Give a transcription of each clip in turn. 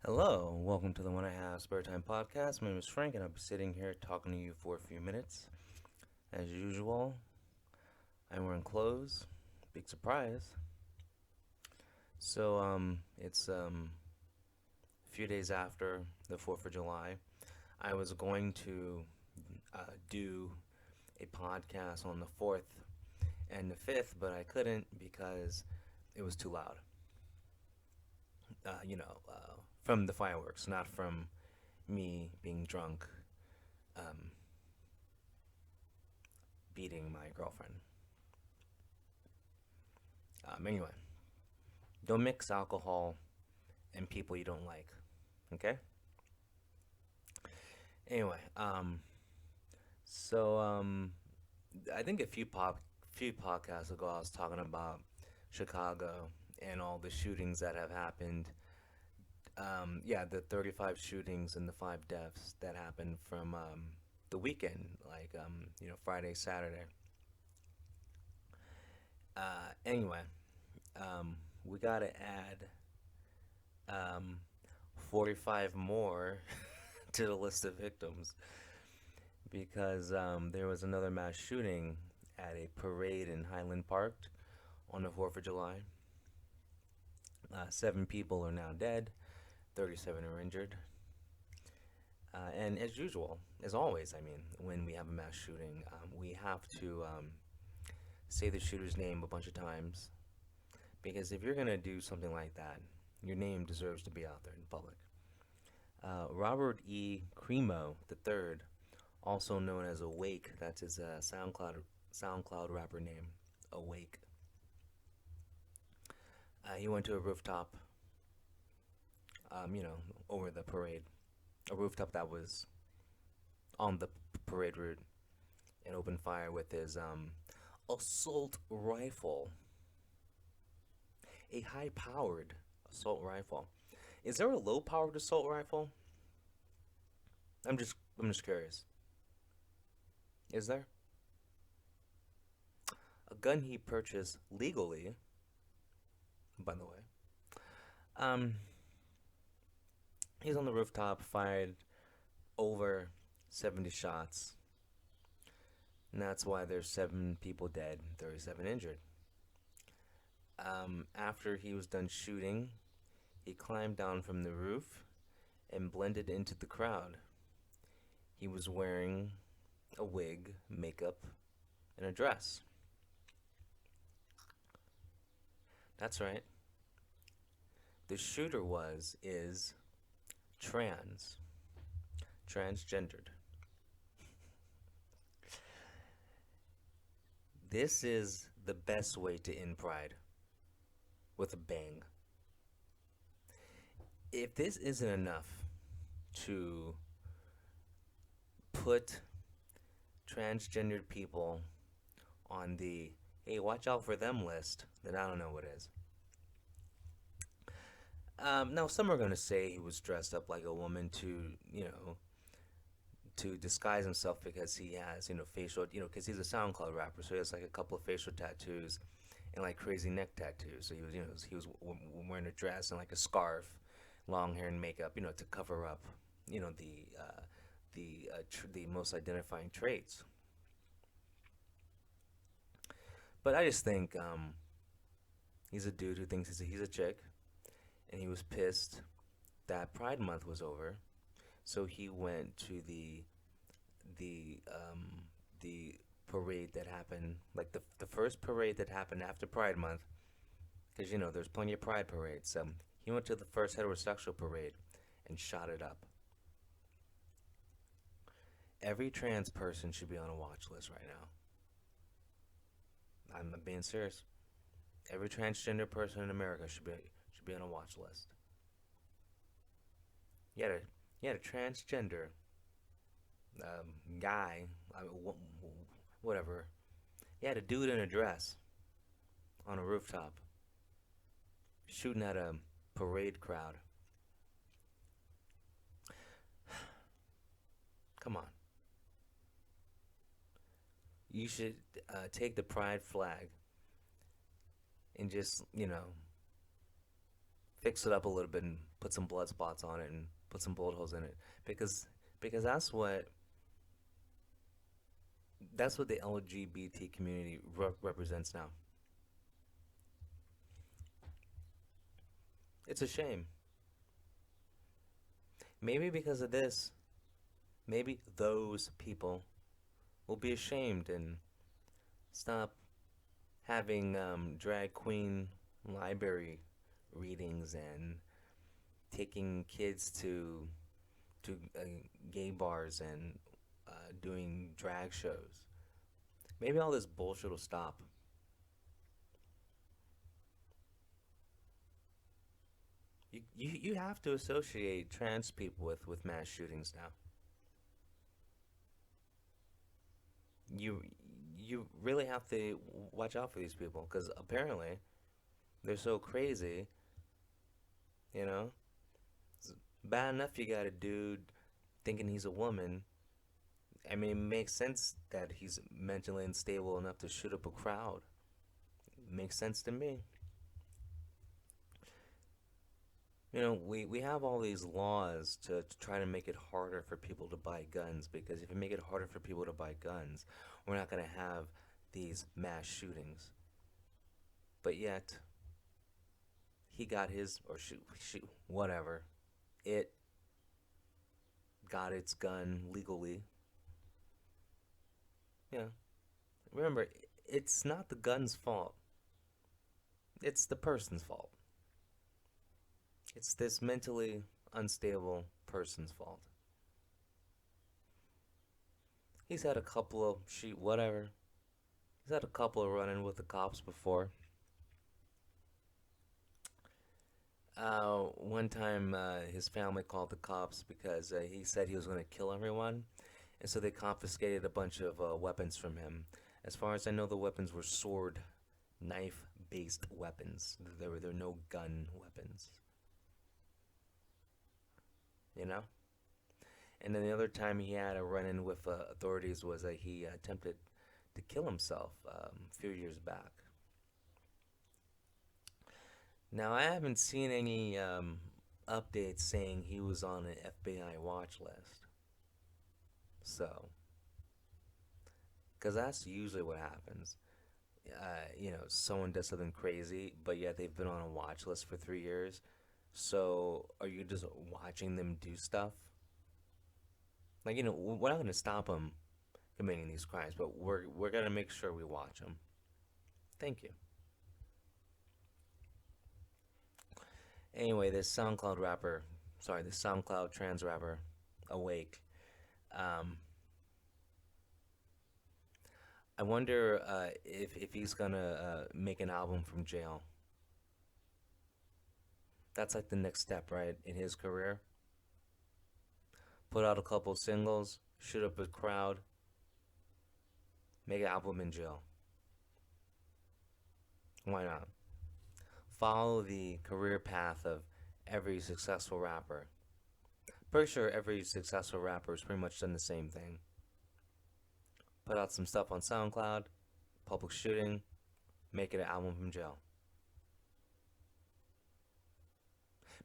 Hello, welcome to the When I Have Spare Time podcast. My name is Frank, and I'll be sitting here talking to you for a few minutes. As usual, I'm wearing clothes. Big surprise. It's a few days after the 4th of July. I was going to do a podcast on the 4th and the 5th, but I couldn't because it was too loud. From the fireworks, not from me being drunk, um, beating my girlfriend. Anyway, don't mix alcohol and people you don't like. Okay. Anyway, so I think few podcasts ago I was talking about Chicago and all the shootings that have happened. Yeah, the 35 shootings and the five deaths that happened from the weekend, like Friday, Saturday. Anyway, we gotta add um, 45 more to the list of victims because there was another mass shooting at a parade in Highland Park on the 4th of July. 7 people are now dead, 37 are injured. And as usual, as always, I mean, when we have a mass shooting, we have to say the shooter's name a bunch of times because if you're going to do something like that, your name deserves to be out there in public. Robert E. Cremo III, also known as Awake, that's his SoundCloud rapper name, Awake. He went to a rooftop, over the parade, a rooftop that was on the parade route, and opened fire with his assault rifle, a high-powered assault rifle. Is there a low-powered assault rifle? I'm just curious. Is there a gun he purchased legally? By the way, um, he's on the rooftop, fired over 70 shots, and that's why there's 7 people dead, 37 injured. After he was done shooting, he climbed down from the roof and blended into the crowd. He was wearing a wig, makeup, and a dress. That's right. The shooter is trans, transgendered. This is the best way to end Pride with a bang. If this isn't enough to put transgendered people on the hey, watch out for them list, then I don't know what is. Now, some are going to say he was dressed up like a woman to disguise himself because he has, facial, because he's a SoundCloud rapper, so he has like a couple of facial tattoos and like crazy neck tattoos. So he was wearing a dress and like a scarf, long hair and makeup, to cover up, the most identifying traits. But I just think he's a dude who thinks he's a chick, and he was pissed that Pride Month was over, so he went to the parade that happened, like the first parade that happened after Pride Month, because there's plenty of Pride parades. So he went to the first heterosexual parade and shot it up. Every trans person should be on a watch list right now. I'm being serious. Every transgender person in America should be on a watch list. You had a you had a transgender guy, whatever. You had a dude in a dress on a rooftop shooting at a parade crowd. Come on. You should take the pride flag and just, fix it up a little bit and put some blood spots on it and put some bullet holes in it because that's what the LGBT community represents now. It's a shame. Maybe because of this, maybe those people will be ashamed and stop having drag queen library readings and taking kids to gay bars and doing drag shows. Maybe all this bullshit will stop. You have to associate trans people with mass shootings now. You you really have to watch out for these people because apparently they're so crazy. You know, it's bad enough you got a dude thinking he's a woman. I mean, it makes sense that he's mentally unstable enough to shoot up a crowd. It makes sense to me. We have all these laws to try to make it harder for people to buy guns because if you make it harder for people to buy guns, we're not going to have these mass shootings. But yet, he got his, or whatever. It got its gun legally. Yeah. Remember, it's not the gun's fault, it's the person's fault. It's this mentally unstable person's fault. He's had a couple of whatever. He's had a couple of run-in with the cops before. One time, his family called the cops because he said he was going to kill everyone, and so they confiscated a bunch of weapons from him. As far as I know, the weapons were sword, knife-based weapons. There were no gun weapons. You know. And then the other time he had a run-in with authorities was that he attempted to kill himself a few years back. Now, I haven't seen any updates saying he was on an FBI watch list. So, because that's usually what happens. Someone does something crazy, but yet they've been on a watch list for 3 years. So, are you just watching them do stuff? Like, we're not going to stop them committing these crimes, but we're going to make sure we watch them. Thank you. Anyway, this SoundCloud trans rapper, Awake. Um, I wonder if he's gonna make an album from jail. That's like the next step, right, in his career. Put out a couple singles, shoot up a crowd, make an album in jail. Why not? Follow the career path of every successful rapper. Pretty sure every successful rapper has pretty much done the same thing. Put out some stuff on SoundCloud, public shooting, make it an album from jail.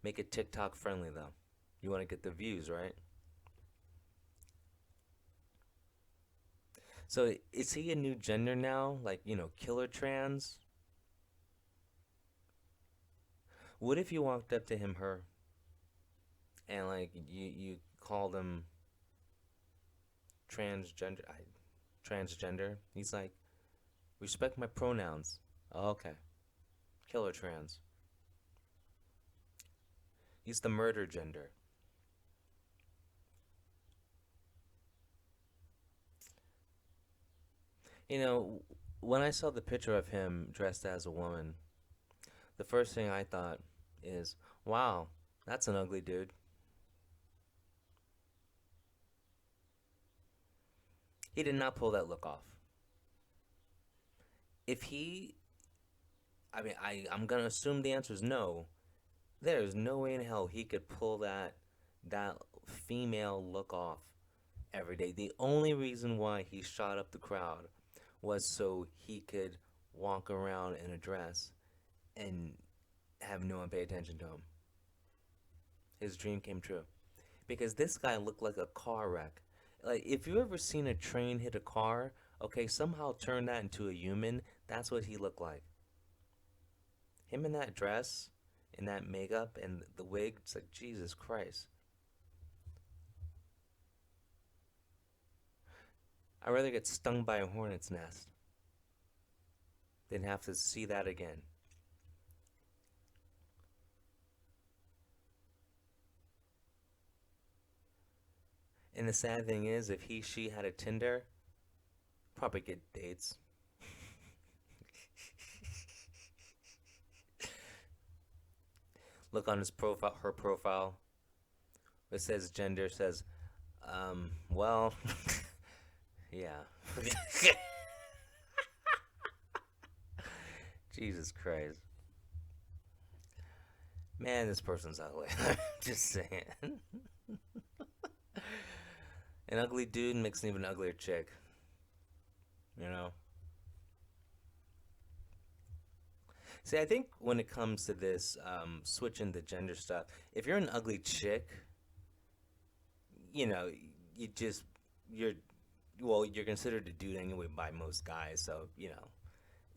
Make it TikTok friendly though. You want to get the views, right? So is he a new gender now? Like, killer trans? What if you walked up to him, her, and like you called him transgender? Transgender? He's like, respect my pronouns. Oh, okay. Killer trans. He's the murder gender. You know, when I saw the picture of him dressed as a woman, the first thing I thought is, wow, that's an ugly dude. He did not pull that look off. If he, I mean, I'm gonna assume the answer is no. There's no way in hell he could pull that female look off every day. The only reason why he shot up the crowd was so he could walk around in a dress and have no one pay attention to him. His dream came true. Because this guy looked like a car wreck. Like, if you ever seen a train hit a car, okay, somehow turn that into a human, that's what he looked like. Him in that dress, in that makeup, and the wig, it's like, Jesus Christ. I'd rather get stung by a hornet's nest than have to see that again. And the sad thing is, if she had a Tinder, probably get dates. Look on his profile, her profile. It says gender, says, well, yeah. Jesus Christ. Man, this person's ugly. Just saying. An ugly dude makes an even uglier chick. You know? See, I think when it comes to this, switching the gender stuff, if you're an ugly chick, you know, you just, you're, well, you're considered a dude anyway by most guys, so,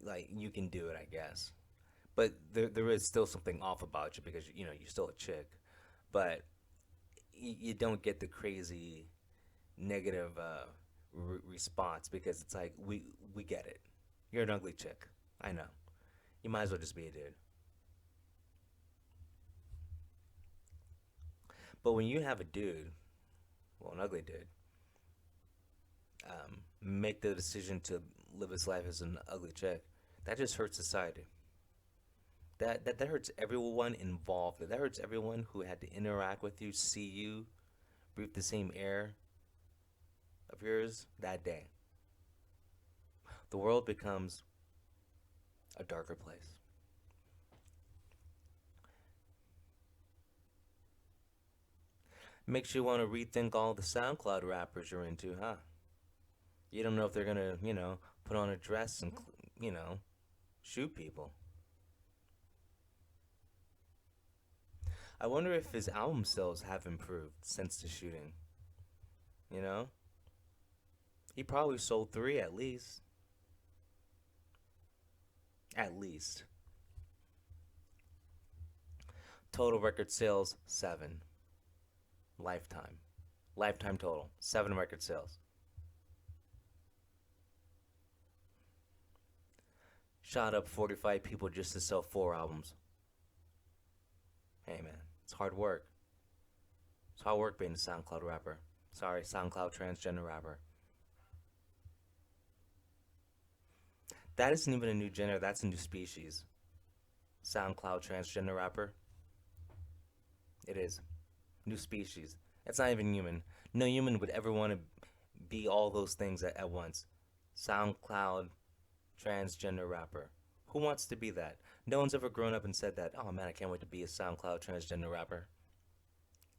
like, you can do it, I guess. But there is still something off about you because, you're still a chick. But you don't get the crazy negative response because it's like, we get it. You're an ugly chick. I know. You might as well just be a dude. But when you have a dude, well, an ugly dude, make the decision to live his life as an ugly chick, that just hurts society. That hurts everyone involved. That hurts everyone who had to interact with you, see you, breathe the same air of yours that day. The world becomes a darker place. Makes you want to rethink all the SoundCloud rappers you're into, huh? You don't know if they're gonna, put on a dress and, shoot people. I wonder if his album sales have improved since the shooting. You know? He probably sold three at least. At least. Total record sales, seven. Lifetime. Lifetime total, seven record sales. Shot up 45 people just to sell four albums. Hey man, it's hard work. It's hard work being a SoundCloud rapper. Sorry, SoundCloud transgender rapper. That isn't even a new genre, that's a new species. SoundCloud transgender rapper. It is. New species. It's not even human. No human would ever want to be all those things at once. SoundCloud transgender rapper. Who wants to be that? No one's ever grown up and said that. Oh man, I can't wait to be a SoundCloud transgender rapper.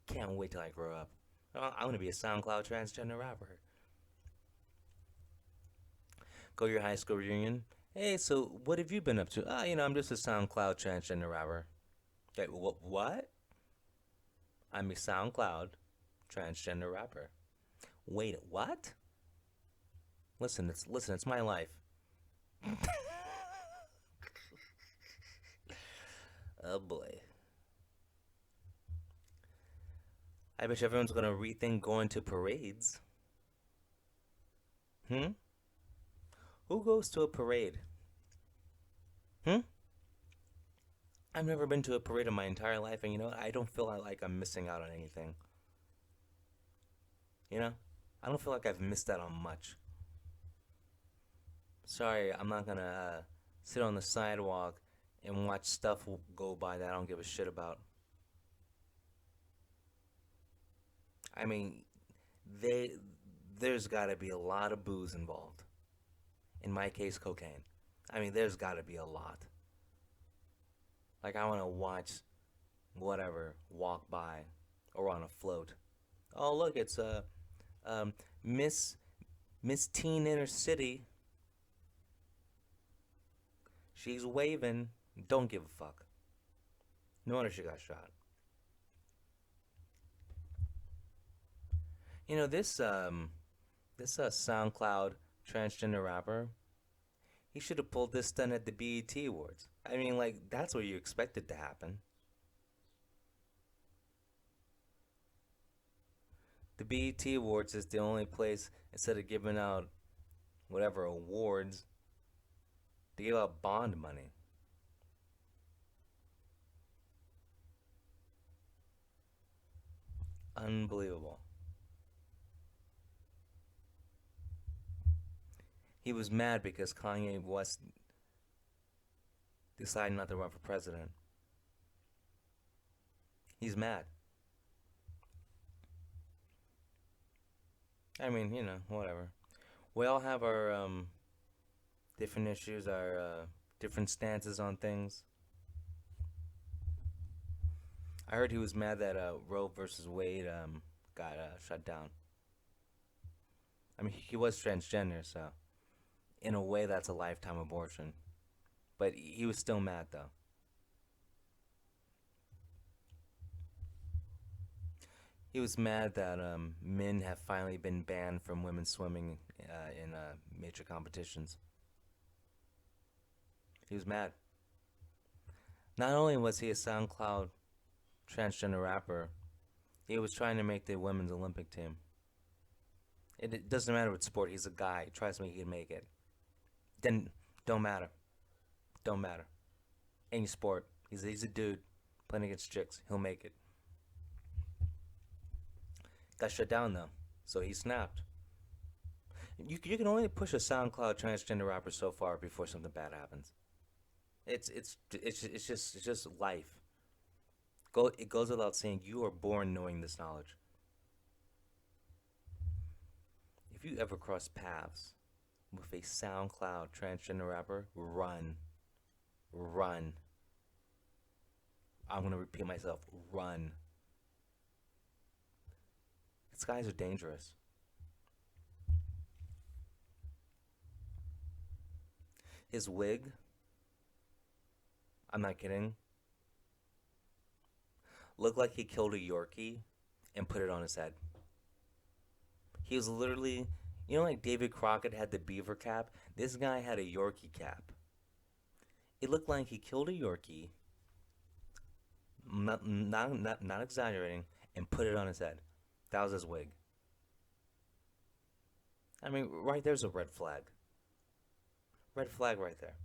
Can't wait till I grow up. Oh, I want to be a SoundCloud transgender rapper. Go to your high school reunion. Hey, so what have you been up to? Ah, I'm just a SoundCloud transgender rapper. Okay, what? I'm a SoundCloud transgender rapper. Wait, what? Listen, it's my life. Oh boy. I bet you everyone's gonna rethink going to parades. Hmm? Who goes to a parade? Hmm? I've never been to a parade in my entire life, and I don't feel like I'm missing out on anything. You know? I don't feel like I've missed out on much. Sorry, I'm not gonna sit on the sidewalk and watch stuff go by that I don't give a shit about. I mean, they there's got to be a lot of booze involved. In my case, cocaine. I mean, there's got to be a lot. Like I want to watch whatever walk by or on a float. Oh, look, it's um, Miss Miss Teen Inner City. She's waving. Don't give a fuck. No wonder she got shot. This SoundCloud transgender rapper, he should have pulled this stunt at the BET Awards. I mean, like, that's what you expected to happen. The BET Awards is the only place, instead of giving out whatever awards, they give out bond money. Unbelievable. He was mad because Kanye West decided not to run for president. He's mad. I mean, whatever. We all have our different issues, our different stances on things. I heard he was mad that Roe versus Wade got shut down. I mean, he was transgender, so in a way, that's a lifetime abortion. But he was still mad, though. He was mad that men have finally been banned from women swimming in major competitions. He was mad. Not only was he a SoundCloud transgender rapper, he was trying to make the women's Olympic team. It doesn't matter what sport. He's a guy. Trust me, he can make it. Then don't matter. Don't matter. Any sport. He's a dude playing against chicks. He'll make it. Got shut down though, so he snapped. You can only push a SoundCloud transgender rapper so far before something bad happens. It's just life. It goes without saying. You are born knowing this knowledge. If you ever cross paths with a SoundCloud transgender rapper, run, run. I'm gonna repeat myself. Run. These guys are dangerous. His wig, I'm not kidding, looked like he killed a Yorkie and put it on his head. He was literally, like David Crockett had the beaver cap? This guy had a Yorkie cap. It looked like he killed a Yorkie, not exaggerating, and put it on his head. That was his wig. I mean, right there's a red flag. Red flag right there.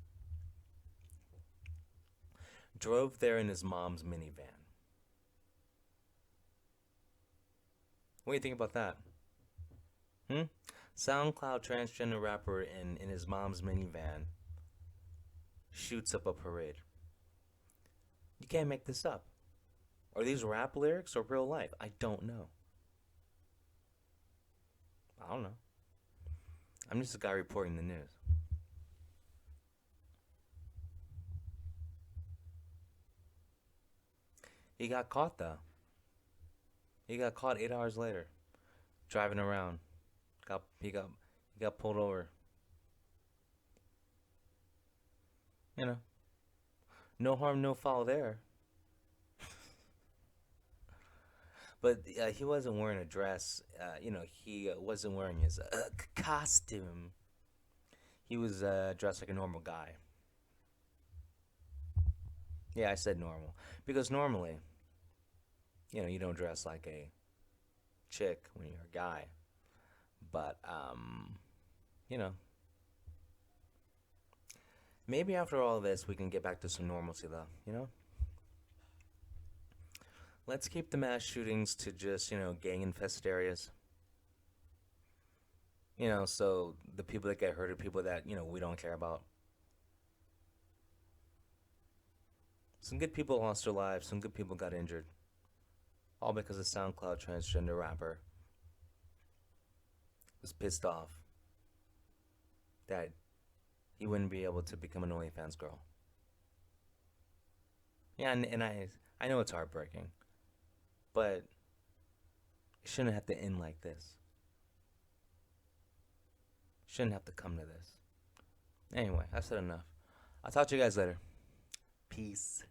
Drove there in his mom's minivan. What do you think about that? Hmm? SoundCloud transgender rapper in his mom's minivan shoots up a parade. You can't make this up. Are these rap lyrics or real life? I don't know. I don't know. I'm just a guy reporting the news. He got caught though. He got caught 8 hours later, driving around. He got pulled over. You know, no harm, no foul there. But he wasn't wearing a dress. He wasn't wearing his costume. He was dressed like a normal guy. Yeah, I said normal because normally, you don't dress like a chick when you're a guy. But you know, maybe after all this, we can get back to some normalcy, though. Let's keep the mass shootings to just gang infested areas. So the people that get hurt are people that we don't care about. Some good people lost their lives. Some good people got injured, all because a SoundCloud transgender rapper was pissed off that he wouldn't be able to become an OnlyFans girl. Yeah, and I know it's heartbreaking, but it shouldn't have to end like this. Shouldn't have to come to this. Anyway, I've said enough. I'll talk to you guys later. Peace.